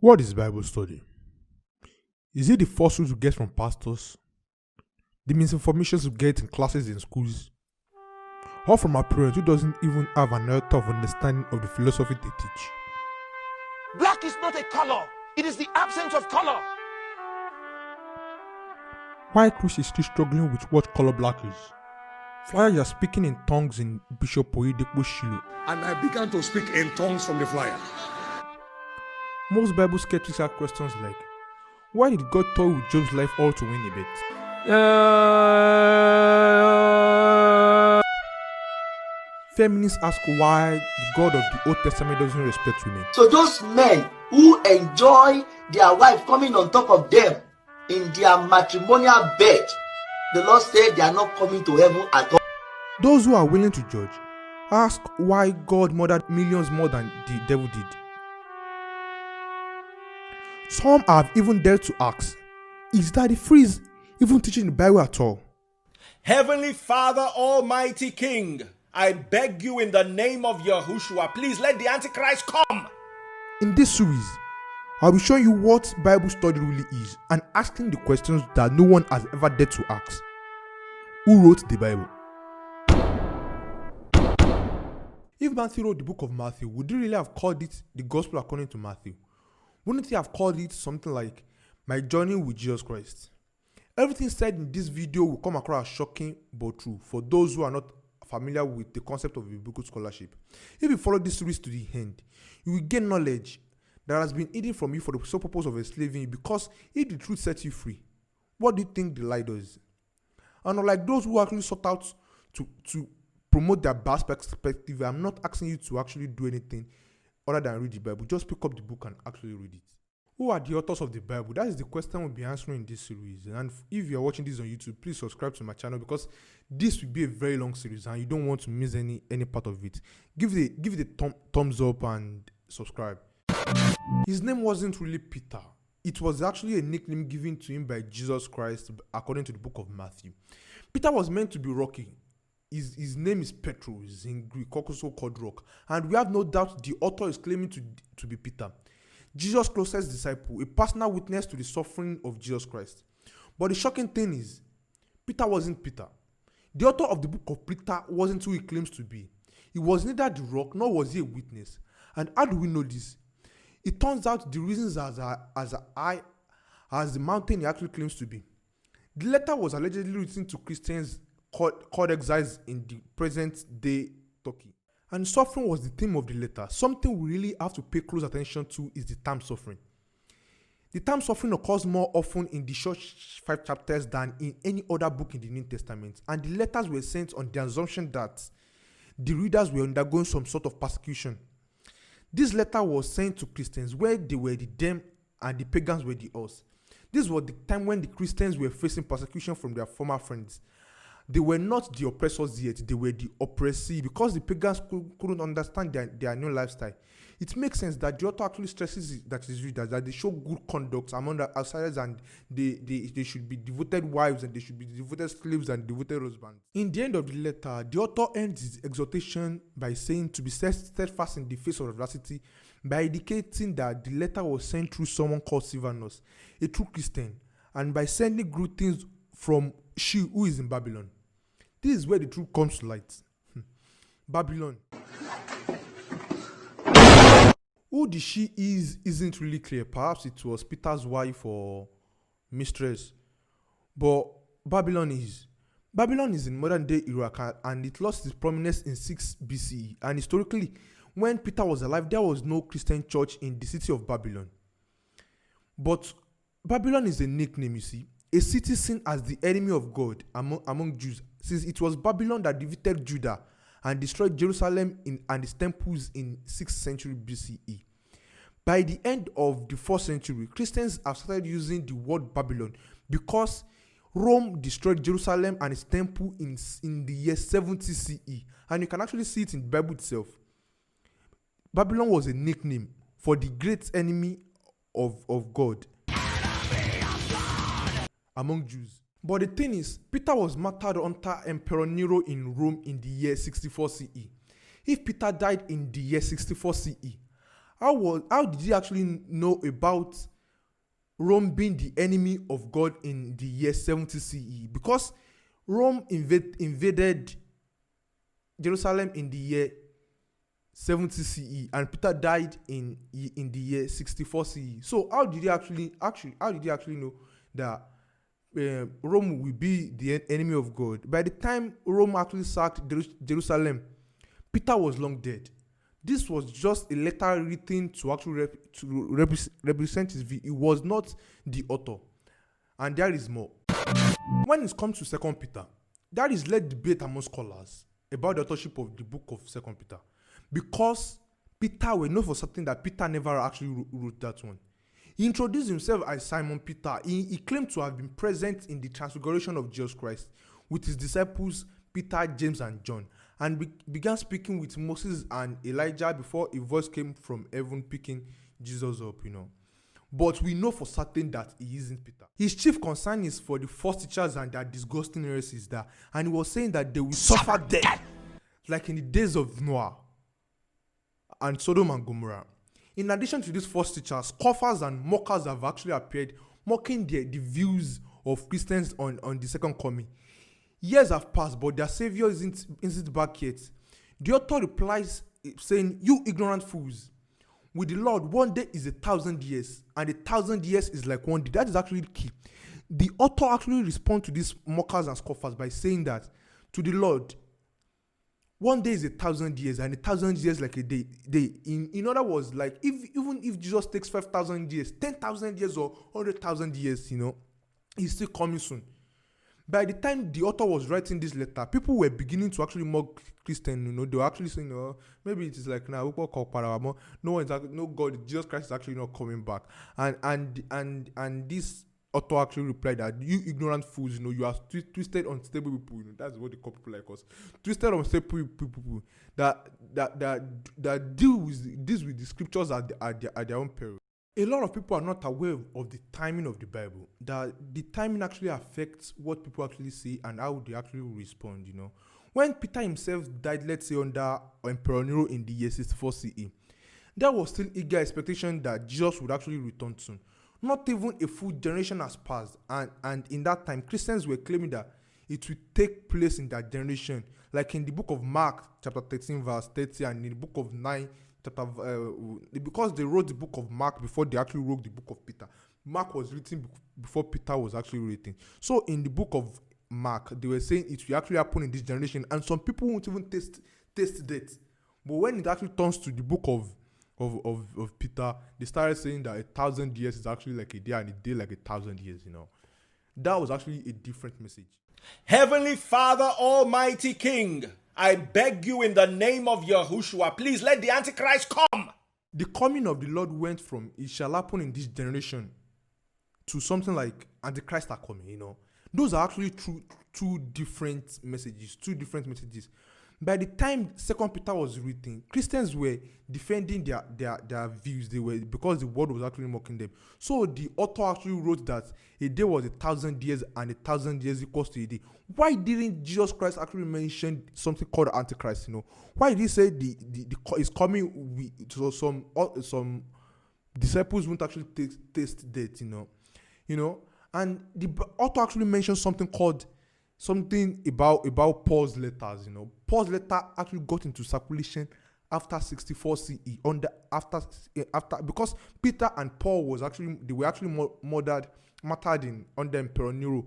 What is Bible study? Is it the falsehoods we get from pastors? The misinformation we get in classes in schools? Or from our parents who doesn't even have an iota of understanding of the philosophy they teach? Black is not a color. It is the absence of color. Why Chris is still struggling with what color black is? Flyers are speaking in tongues in Bishop Oyedepo Shilo. And I began to speak in tongues from the flyer. Most Bible skeptics have questions like, why did God toy with Job's life all to win a bet? Feminists ask why the God of the Old Testament doesn't respect women. So those men who enjoy their wife coming on top of them in their matrimonial bed, the Lord said they are not coming to heaven at all. Those who are willing to judge ask why God murdered millions more than the devil did. Some have even dared to ask, is Daddy Freeze even teaching the Bible at all? Heavenly Father, Almighty King, I beg you in the name of Yahushua, please let the Antichrist come. In this series, I'll be showing you what Bible study really is and asking the questions that no one has ever dared to ask. Who wrote the Bible? If Matthew wrote the book of Matthew, would he really have called it the Gospel according to Matthew? Wouldn't he have called it something like My Journey with Jesus Christ? Everything said in this video will come across as shocking but true for those who are not familiar with the concept of biblical scholarship. If you follow this series to the end, you will gain knowledge that has been hidden from you for the sole purpose of enslaving you, because if the truth sets you free, what do you think the lie does? And unlike those who actually sought out to promote their best perspective, I'm not asking you to actually do anything other than read the Bible. Just pick up the book and actually read it. Who are the authors of the Bible? That is the question we'll be answering in this series. And if you're watching this on YouTube, please subscribe to my channel, because this will be a very long series and you don't want to miss any part of it. Give it a thumbs up and subscribe. His name wasn't really Peter. It was actually a nickname given to him by Jesus Christ according to the book of Matthew. Peter was meant to be Rocky. His name is Petros in Greek, also called Rock. And we have no doubt the author is claiming to be Peter, Jesus' closest disciple, a personal witness to the suffering of Jesus Christ. But the shocking thing is, Peter wasn't Peter. The author of the book of Peter wasn't who he claims to be. He was neither the rock nor was he a witness. And how do we know this? It turns out the reasons as high as the mountain he actually claims to be. The letter was allegedly written to Christians called exiles in the present day Turkey. And suffering was the theme of the letter. Something we really have to pay close attention to is the term suffering. The term suffering occurs more often in the short 5 chapters than in any other book in the New Testament. And the letters were sent on the assumption that the readers were undergoing some sort of persecution. This letter was sent to Christians where they were the them and the pagans were the us. This was the time when the Christians were facing persecution from their former friends. They were not the oppressors yet, they were the oppressee, because the pagans couldn't understand their new lifestyle. It makes sense that the author actually stresses that his readers that they show good conduct among the outsiders, and they should be devoted wives, and they should be devoted slaves and devoted husbands. In the end of the letter, the author ends his exhortation by saying to be steadfast in the face of adversity, by indicating that the letter was sent through someone called Silvanus, a true Christian, and by sending greetings from she who is in Babylon. This is where the truth comes to light. Babylon. Who the she isn't really clear. Perhaps it was Peter's wife or mistress. But Babylon is. Babylon is in modern day Iraq, and it lost its prominence in 6 BCE. And historically, when Peter was alive, there was no Christian church in the city of Babylon. But Babylon is a nickname, you see. A city seen as the enemy of God among Jews, since it was Babylon that defeated Judah and destroyed Jerusalem and its temples in 6th century BCE. By the end of the 4th century, Christians have started using the word Babylon because Rome destroyed Jerusalem and its temple in the year 70 CE. And you can actually see it in the Bible itself. Babylon was a nickname for the great enemy of God among Jews. But the thing is, Peter was martyred under Emperor Nero in Rome in the year 64 CE. If Peter died in the year 64 CE, How did he actually know about Rome being the enemy of God in the year 70 CE? Because Rome invaded Jerusalem in the year 70 CE, and Peter died in the year 64 CE. So how did he actually know that Rome will be the enemy of God? By the time Rome actually sacked Jerusalem, Peter was long dead. This was just a letter written to actually represent his view. He was not the author. And there is more. When it comes to Second Peter, there is led debate among scholars about the authorship of the book of Second Peter, because Peter, we know for certain that Peter never actually wrote that one. He introduced himself as Simon Peter. He claimed to have been present in the transfiguration of Jesus Christ with his disciples Peter, James, and John, and began speaking with Moses and Elijah before a voice came from heaven picking Jesus up, But we know for certain that he isn't Peter. His chief concern is for the false teachers and their disgusting heresies and he was saying that they will suffer death, like in the days of Noah and Sodom and Gomorrah. In addition to these false teachers, scoffers and mockers have actually appeared, mocking the views of Christians on the second coming. Years have passed, but their savior isn't back yet. The author replies saying, "You ignorant fools. With the Lord, 1 day is 1,000 years, and 1,000 years is like 1 day." That is actually the key. The author actually responds to these mockers and scoffers by saying that to the Lord, 1 day is 1,000 years, and 1,000 years like a day. In other words, like even if Jesus takes 5,000 years, 10,000 years, or 100,000 years, he's still coming soon. By the time the author was writing this letter, people were beginning to actually mock Christian. They were actually saying, "Oh, maybe it is like now, no God, Jesus Christ is actually not coming back." And this author actually replied that, "You ignorant fools, you are twisted, unstable people. That's what they call people like us. Twisted, unstable people that deal with the scriptures at their own peril." A lot of people are not aware of the timing of the Bible, that the timing actually affects what people actually say and how they actually respond, When Peter himself died, let's say under Emperor Nero in the year 64 CE, there was still eager expectation that Jesus would actually return soon. Not even a full generation has passed, and in that time, Christians were claiming that it would take place in that generation, like in the book of Mark, chapter 13, verse 30, and in the book of 9, because they wrote the book of Mark before they actually wrote the book of Peter. Mark was written before Peter was actually written. So in the book of Mark, they were saying it will actually happen in this generation, and some people won't even taste death. But when it actually turns to the book of Peter, they started saying that 1,000 years is actually like a day, and a day like 1,000 years. That was actually a different message. Heavenly Father, Almighty King, I beg you in the name of Yahushua, please let the Antichrist come. The coming of the Lord went from "it shall happen in this generation" to something like Antichrist are coming, Those are actually two different messages. By the time Second Peter was written, Christians were defending their views. Because the word was actually mocking them. So the author actually wrote that a day was 1,000 years, and 1,000 years equals to a day. Why didn't Jesus Christ actually mention something called Antichrist? Why did he say the is coming? Some disciples won't actually taste death. And the author actually mentioned something about Paul's letters. Paul's letter actually got into circulation after 64 CE, after because Peter and Paul were actually martyred under Emperor Nero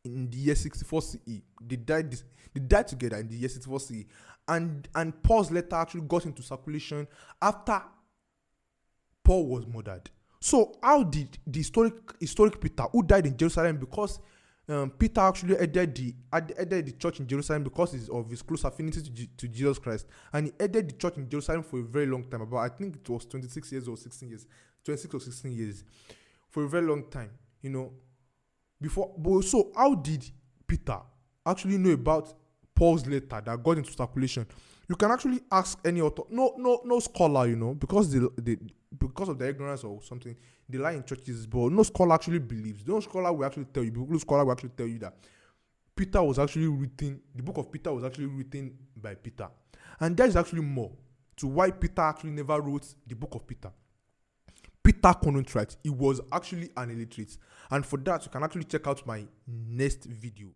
in the year 64 CE. They died together in the year 64 CE, and Paul's letter actually got into circulation after Paul was murdered. So how did the historic Peter, who died in Jerusalem, because Peter actually headed the church in Jerusalem because of his close affinity to Jesus Christ, and he headed the church in Jerusalem for a very long time, I think it was 26 years or 16 years, 26 or 16 years, for a very long time, so how did Peter actually know about Paul's letter that got into circulation? You can actually ask any author, no scholar, because because of their ignorance or something, they lie in churches, but no scholar actually believes. No scholar will actually tell you. No scholar will actually tell you that the book of Peter was actually written by Peter. And there is actually more to why Peter actually never wrote the book of Peter. Peter couldn't write. He was actually an illiterate. And for that, you can actually check out my next video.